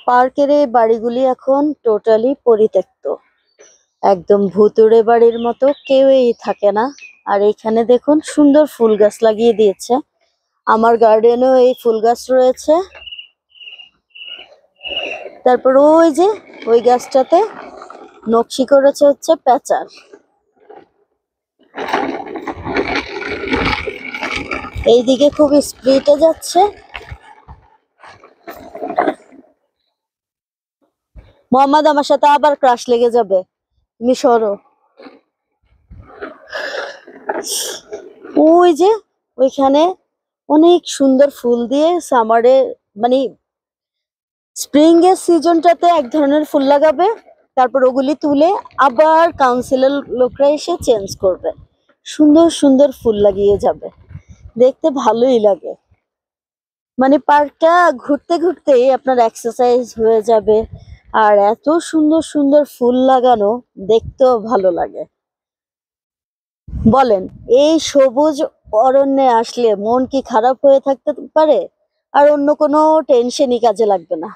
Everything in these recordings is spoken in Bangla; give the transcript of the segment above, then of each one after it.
পার্কের এই বাড়িগুলি এখন টোটালি পরিত্যক্ত, একদম ভুতুড়ে বাড়ির মতো, কেউই থাকে না। আর এখানে দেখুন সুন্দর ফুল গাছ লাগিয়ে দিয়েছে। আমার গার্ডেনেও এই ফুল গাছ রয়েছে। তারপর ওই যে ওই গাছটাতে নকশি করেছে হচ্ছে প্যাঁচার। এইদিকে খুব স্পিডে যাচ্ছে। মোহাম্মদ, আমার সাথে আবার ক্রাশ লেগে যাবে, তুমি সরো। ওই যে ওইখানে অনেক সুন্দর ফুল দিয়ে সামারে, মানে স্প্রিং এর সিজনটাতে এক ধরনের ফুল লাগাবে, তারপর ওগুলি তুলে আবার কাউন্সিলের লোকরা এসে চেঞ্জ করবে, সুন্দর সুন্দর ফুল লাগিয়ে যাবে, দেখতে ভালোই লাগে। মানে পার্কটা ঘুরতে ঘুরতে আপনার এক্সারসাইজ হয়ে যাবে। আর এত সুন্দর সুন্দর ফুল লাগানো, দেখতেও ভালো লাগে। বলেন, এই সবুজ অরণ্যে আসলে মন কি খারাপ হয়ে থাকতে পারে? আর অন্য কোনো টেনশনই কাজে লাগবে না।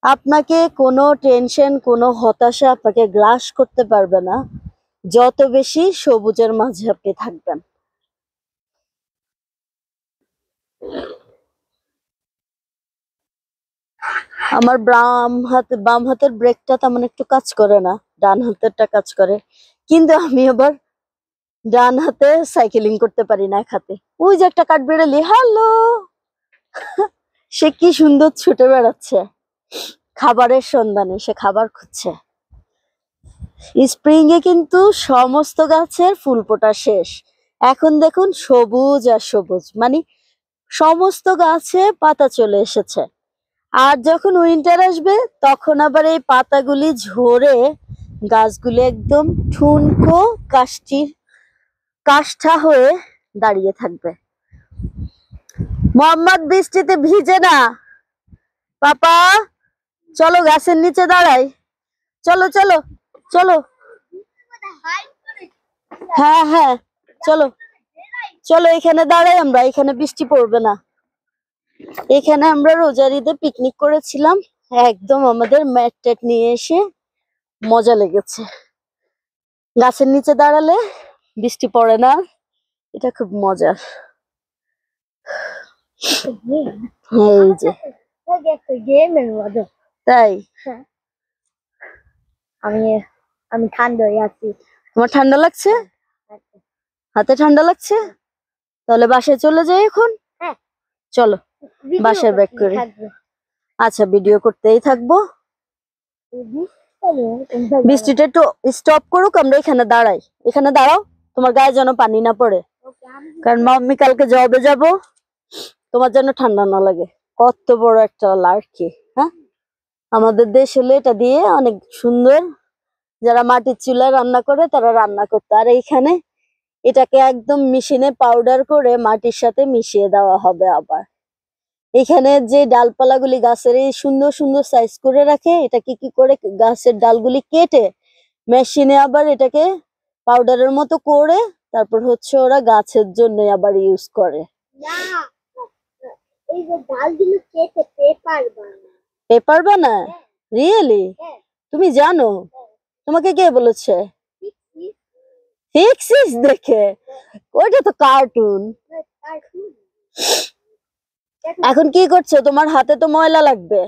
আপনাকে কোনো টেনশন, কোনো হতাশা আপনাকে গ্রাস করতে পারবে না, যত বেশি সবুজের মাঝে আপনি থাকবেন। আমার বাম হাতের ব্রেকটা তেমন একটু কাজ করে না, ডান হাতেরটা কাজ করে। কিন্তু আমি আবার ডান হাতে সাইকেলিং করতে পারি না এক হাতে। ওই যে একটা কাঠবিড়ালি, হ্যালো, সে কি সুন্দর ছুটে বেড়াচ্ছে খাবারের সন্ধানে, সে খাবার খুঁজছে। স্প্রিং এ কিন্তু সমস্ত গাছের ফুল ফোটা শেষ। এখন দেখুন সবুজ আর সবুজ, মানে সমস্ত গাছে পাতা চলে এসেছে। আর যখন উইন্টার আসবে তখন আবার এই পাতাগুলি ঝরে গাছগুলি একদম ঠুনকো কাষ্ঠা হয়ে দাঁড়িয়ে থাকবে। মোহাম্মদ, বৃষ্টিতে ভিজে না। পাপা, চলো গাছের নিচে দাঁড়াই, চলো চলো চলো। হ্যাঁ হ্যাঁ, চলো চলো, এখানে দাঁড়াই আমরা, এখানে বৃষ্টি পড়বে না। এখানে আমরা রোজার ঈদে পিকনিক করেছিলাম, একদম আমাদের ম্যাট ট্যাট নিয়ে এসে মজা লেগেছে। গাছের নিচে দাঁড়ালে বৃষ্টি পড়ে না, এটা খুব মজার। এই যে তাই, আমি ঠান্ডা হয়ে আছি। তোমার ঠান্ডা লাগছে? হাতে ঠান্ডা লাগছে? তাহলে বাসায় চলে যাই এখন। চলো বাসায় ব্যাক করি। আচ্ছা, ভিডিও করতেই থাকবো। বৃষ্টিটা একটু স্টপ করুক, আমরা এখানে দাঁড়াই। এখানে দাঁড়াও, তোমার গায়ে যেন পানি না পড়ে, কারণ আমি কালকে জবে যাব, তোমার যেন ঠান্ডা না লাগে। কত বড় একটা লাড়কি, হ্যাঁ, আমাদের দেশ হলে এটা দিয়ে অনেক সুন্দর, যারা মাটির চুলায় রান্না করে তারা রান্না করতো। আর এইখানে এটাকে একদম মেশিনে পাউডার করে মাটির সাথে মিশিয়ে দেওয়া হবে। আবার এখানে যে ডালপালাগুলি গাছের এই সুন্দর সুন্দর সাইজ করে রাখে, এটাকে কি করে গাছের ডালগুলি কেটে মেশিনে আবার এটাকে পাউডারের মতো করে তারপর হচ্ছে ওরা গাছের জন্য আবার ইউজ করে। এই যে ডালগুলো কেটে পেপার বানায়। পেপার বানায়? রিয়েলি? তুমি জানো? তোমাকে কে বলেছে? ফিক্সিস দেখে? ওইটা তো কার্টুন। এখন কি করছো? তোমার হাতে তো ময়লা লাগবে,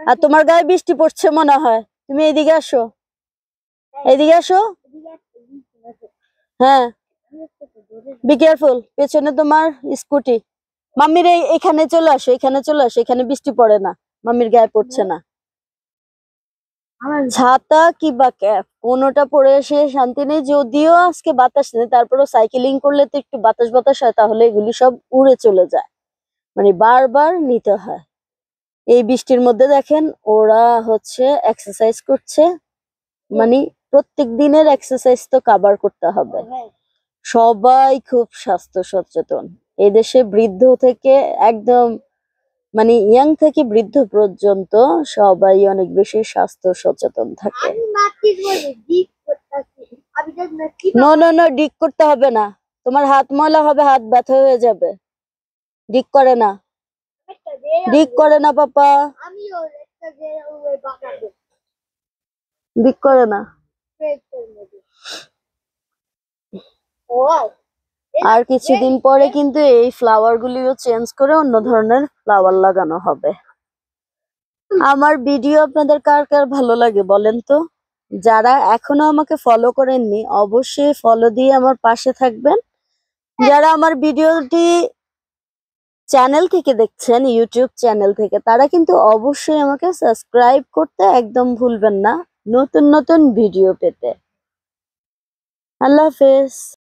আর তোমার গায়ে বৃষ্টি পড়ছে মনে হয়। তুমি এদিকে আসো, এদিকে আসো। হ্যাঁ, বি কেয়ারফুল, পেছনে তোমার স্কুটি। মাম্মির এখানে চলে আসো, এখানে চলে আসো, এখানে বৃষ্টি পড়ে না, মাম্মির গায়ে পড়ছে না। ছাতা কিংবা ক্যাপ কোনোটা পরে এসে শান্তি নেই। যদিও আজকে বাতাস নেই, তারপরেও সাইকেলিং করলে তো একটু বাতাস বাতাস হয়, তাহলে এগুলি সব উড়ে চলে যায়, মানে বারবার নিতে হয়। এই বৃষ্টির মধ্যে দেখেন ওরা হচ্ছে এক্সারসাইজ করছে, মানে প্রত্যেক দিনের এক্সারসাইজ তো কভার করতে হবে। সবাই খুব স্বাস্থ্য সচেতন এই দেশে, বৃদ্ধ থেকে একদম মানে ইয়াং থেকে বৃদ্ধ পর্যন্ত সবাই অনেক বেশি স্বাস্থ্য সচেতন থাকে। নো নো নো, ডিক করতে হবে না, তোমার হাত ময়লা হবে, হাত ব্যথা হয়ে যাবে। ডিক করে না, ডিক করে না পাপা। বিক করে না। আর কিছুদিন পরে কিন্তু এই ফ্লাওয়ার গুলিও চেঞ্জ করে অন্য ধরনের ফ্লাওয়ার লাগানো হবে। আমার ভিডিও আপনাদের কার কার ভালো লাগে বলেন তো? যারা এখনো আমাকে ফলো করেননি অবশ্যই ফলো দিয়ে আমার পাশে থাকবেন। যারা আমার ভিডিওটি চ্যানেল থেকে দেখছেন, ইউটিউব চ্যানেল থেকে, তারা কিন্তু অবশ্যই আমাকে সাবস্ক্রাইব করতে একদম ভুলবেন না নতুন নতুন ভিডিও পেতে। আল্লাহ হাফেজ।